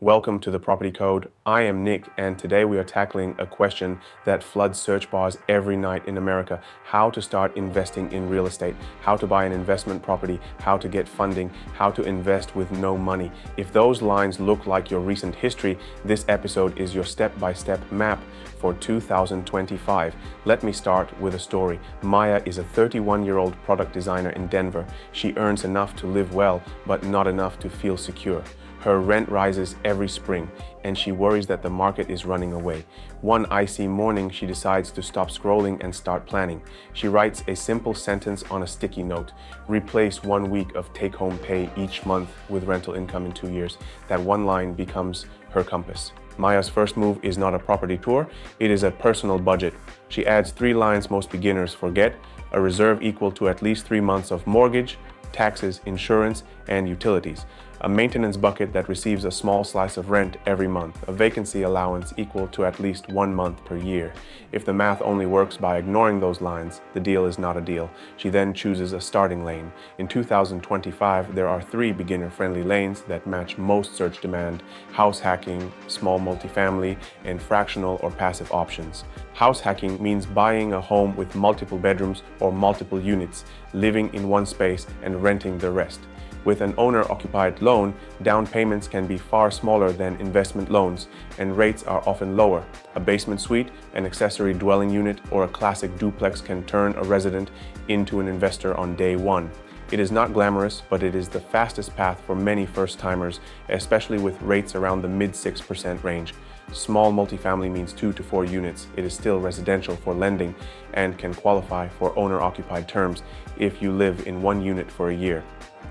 Welcome to the Property Code. I am Nick, and today we are tackling a question that floods search bars every night in America: how to start investing in real estate, how to buy an investment property, how to get funding, how to invest with no money. If those lines look like your recent history, this episode is your step-by-step map for 2025. Let me start with a story. Maya is a 31-year-old product designer in Denver. She earns enough to live well, but not enough to feel secure. Her rent rises every spring, and she worries that the market is running away. One icy morning, she decides to stop scrolling and start planning. She writes a simple sentence on a sticky note: replace 1 week of take-home pay each month with rental income in 2 years. That one line becomes her compass. Maya's first move is not a property tour, it is a personal budget. She adds 3 lines most beginners forget: a reserve equal to at least 3 months of mortgage, taxes, insurance, and utilities; a maintenance bucket that receives a small slice of rent every month; a vacancy allowance equal to at least 1 month per year. If the math only works by ignoring those lines, the deal is not a deal. She then chooses a starting lane. In 2025, there are 3 beginner-friendly lanes that match most search demand: house hacking, small multifamily, and fractional or passive options. House hacking means buying a home with multiple bedrooms or multiple units, living in one space and renting the rest. With an owner-occupied loan, down payments can be far smaller than investment loans, and rates are often lower. A basement suite, an accessory dwelling unit, or a classic duplex can turn a resident into an investor on day one. It is not glamorous, but it is the fastest path for many first-timers, especially with rates around the mid-6% range. Small multifamily means 2 to 4 units. It is still residential for lending and can qualify for owner-occupied terms if you live in one unit for a year.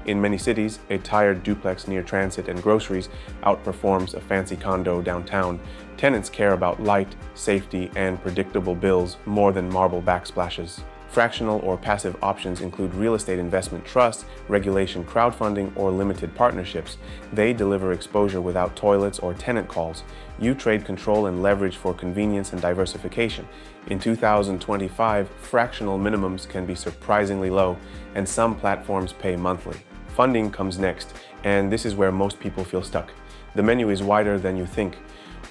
In many cities, a tired duplex near transit and groceries outperforms a fancy condo downtown. Tenants care about light, safety, and predictable bills more than marble backsplashes. Fractional or passive options include real estate investment trusts, regulation crowdfunding, or limited partnerships. They deliver exposure without toilets or tenant calls. You trade control and leverage for convenience and diversification. In 2025, fractional minimums can be surprisingly low, and some platforms pay monthly. Funding comes next, and this is where most people feel stuck. The menu is wider than you think.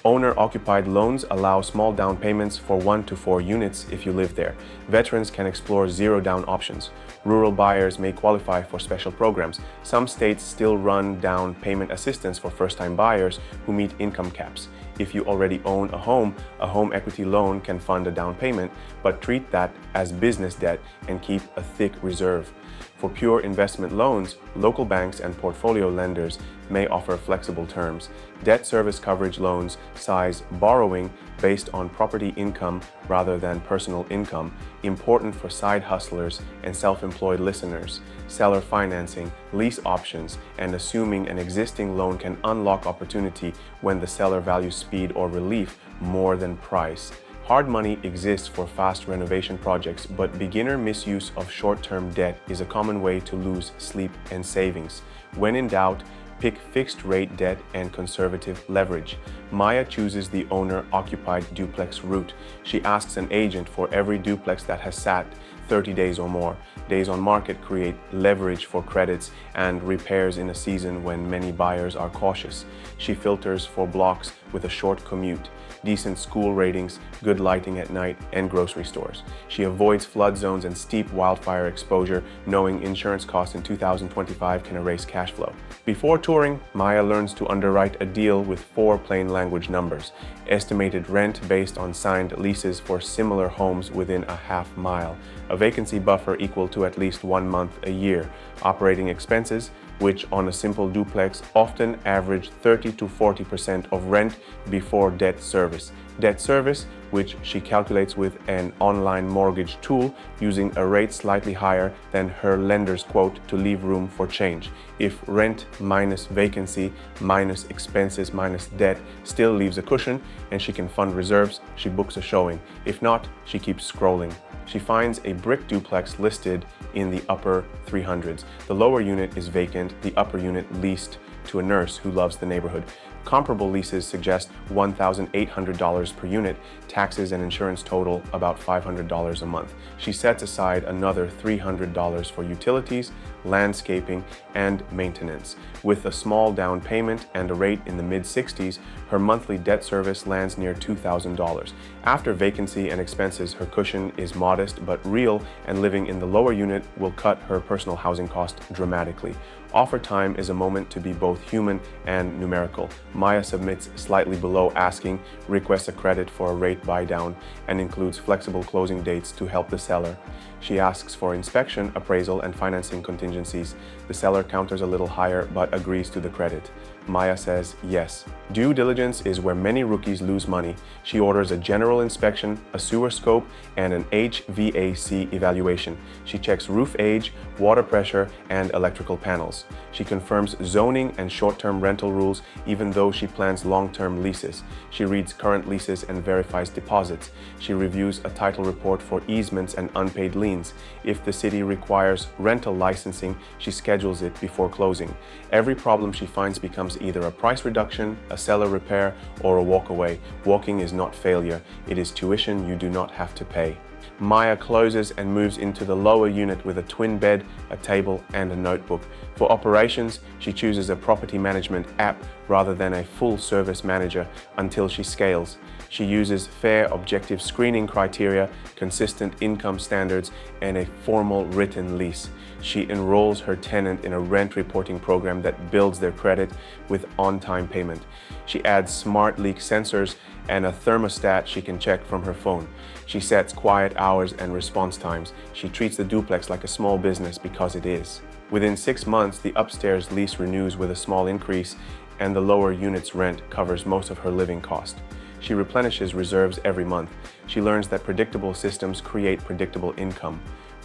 Owner-occupied loans allow small down payments for 1 to 4 units if you live there. Veterans can explore zero-down options. Rural buyers may qualify for special programs. Some states still run down payment assistance for first-time buyers who meet income caps. If you already own a home equity loan can fund a down payment, but treat that as business debt and keep a thick reserve. For pure investment loans, local banks and portfolio lenders may offer flexible terms. Debt service coverage loans size borrowing based on property income rather than personal income, important for side hustlers and self-employed listeners. Seller financing, lease options, and assuming an existing loan can unlock opportunity when the seller values speed or relief more than price. Hard money exists for fast renovation projects, but beginner misuse of short-term debt is a common way to lose sleep and savings. When in doubt, pick fixed-rate debt and conservative leverage. Maya chooses the owner-occupied duplex route. She asks an agent for every duplex that has sat 30 days or more. Days on market create leverage for credits and repairs in a season when many buyers are cautious. She filters for blocks with a short commute, decent school ratings, good lighting at night, and grocery stores. She avoids flood zones and steep wildfire exposure, knowing insurance costs in 2025 can erase cash flow. Before touring, Maya learns to underwrite a deal with 4 plain language numbers: estimated rent based on signed leases for similar homes within a half mile, a vacancy buffer equal to at least 1 month a year, operating expenses, which on a simple duplex often average 30 to 40% of rent before debt service. Debt service, which she calculates with an online mortgage tool using a rate slightly higher than her lender's quote to leave room for change. If rent minus vacancy minus expenses minus debt still leaves a cushion and she can fund reserves, she books a showing. If not, she keeps scrolling. She finds a brick duplex listed in the upper 300s. The lower unit is vacant, the upper unit leased to a nurse who loves the neighborhood. Comparable leases suggest $1,800 per unit. Taxes and insurance total about $500 a month. She sets aside another $300 for utilities, landscaping, and maintenance. With a small down payment and a rate in the mid-60s, her monthly debt service lands near $2,000. After vacancy and expenses, her cushion is modest but real, and living in the lower unit will cut her personal housing cost dramatically. Offer time is a moment to be both human and numerical. Maya submits slightly below asking, requests a credit for a rate buy down, and includes flexible closing dates to help the seller. She asks for inspection, appraisal, and financing contingencies. The seller counters a little higher but agrees to the credit. Maya says yes. Due diligence is where many rookies lose money. She orders a general inspection, a sewer scope, and an HVAC evaluation. She checks roof age, water pressure, and electrical panels. She confirms zoning and short-term rental rules, even though she plans long-term leases. She reads current leases and verifies deposits. She reviews a title report for easements and unpaid liens. If the city requires rental licensing, she schedules it before closing. Every problem she finds becomes either a price reduction, a seller repair, or a walkaway. Walking is not failure. It is tuition you do not have to pay. Maya closes and moves into the lower unit with a twin bed, a table, and a notebook. For operations, she chooses a property management app rather than a full-service manager until she scales. She uses fair, objective screening criteria, consistent income standards, and a formal written lease. She enrolls her tenant in a rent reporting program that builds their credit with on-time payment. She adds smart leak sensors and a thermostat she can check from her phone. She sets quiet hours and response times. She treats the duplex like a small business because it is. Within 6 months, the upstairs lease renews with a small increase, and the lower unit's rent covers most of her living cost. She replenishes reserves every month. She learns that predictable systems create predictable income.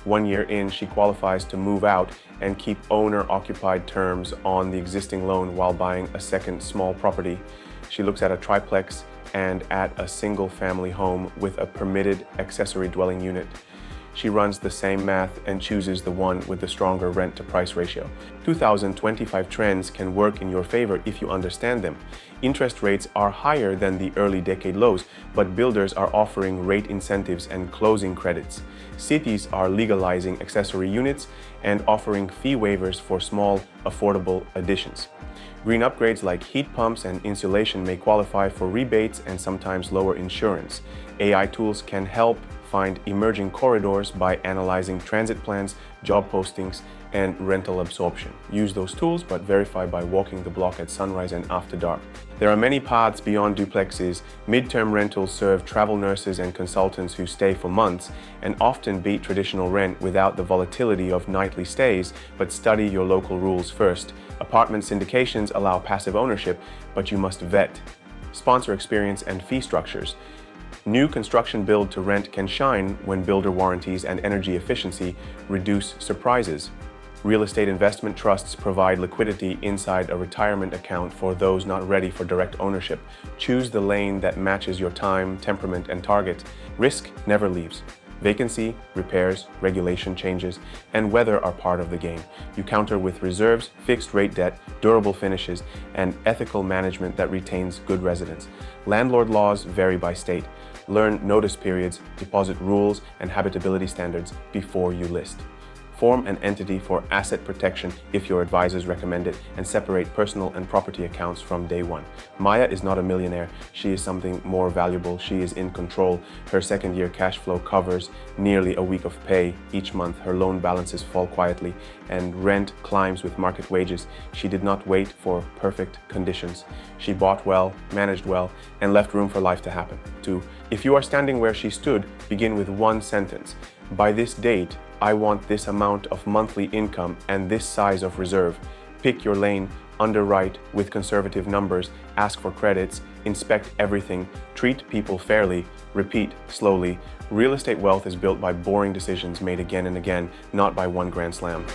1 year in, she qualifies to move out and keep owner-occupied terms on the existing loan while buying a second small property. She looks at a triplex and at a single-family home with a permitted accessory dwelling unit. She runs the same math and chooses the one with the stronger rent-to-price ratio. 2025 trends can work in your favor if you understand them. Interest rates are higher than the early decade lows, but builders are offering rate incentives and closing credits. Cities are legalizing accessory units and offering fee waivers for small, affordable additions. Green upgrades like heat pumps and insulation may qualify for rebates and sometimes lower insurance. AI tools can help find emerging corridors by analyzing transit plans, job postings, and rental absorption. Use those tools, but verify by walking the block at sunrise and after dark. There are many paths beyond duplexes. Midterm rentals serve travel nurses and consultants who stay for months and often beat traditional rent without the volatility of nightly stays, but study your local rules first. Apartment syndications allow passive ownership, but you must vet sponsor experience and fee structures. New construction build to rent can shine when builder warranties and energy efficiency reduce surprises. Real estate investment trusts provide liquidity inside a retirement account for those not ready for direct ownership. Choose the lane that matches your time, temperament, and target. Risk never leaves. Vacancy, repairs, regulation changes, and weather are part of the game. You counter with reserves, fixed rate debt, durable finishes, and ethical management that retains good residents. Landlord laws vary by state. Learn notice periods, deposit rules, and habitability standards before you list. Form an entity for asset protection if your advisors recommend it, and separate personal and property accounts from day one. Maya is not a millionaire. She is something more valuable. She is in control. Her second-year cash flow covers nearly a week of pay each month. Her loan balances fall quietly, and rent climbs with market wages. She did not wait for perfect conditions. She bought well, managed well, and left room for life to happen. 2. If you are standing where she stood, begin with one sentence. By this date, I want this amount of monthly income and this size of reserve. Pick your lane, underwrite with conservative numbers, ask for credits, inspect everything, treat people fairly, repeat slowly. Real estate wealth is built by boring decisions made again and again, not by one grand slam.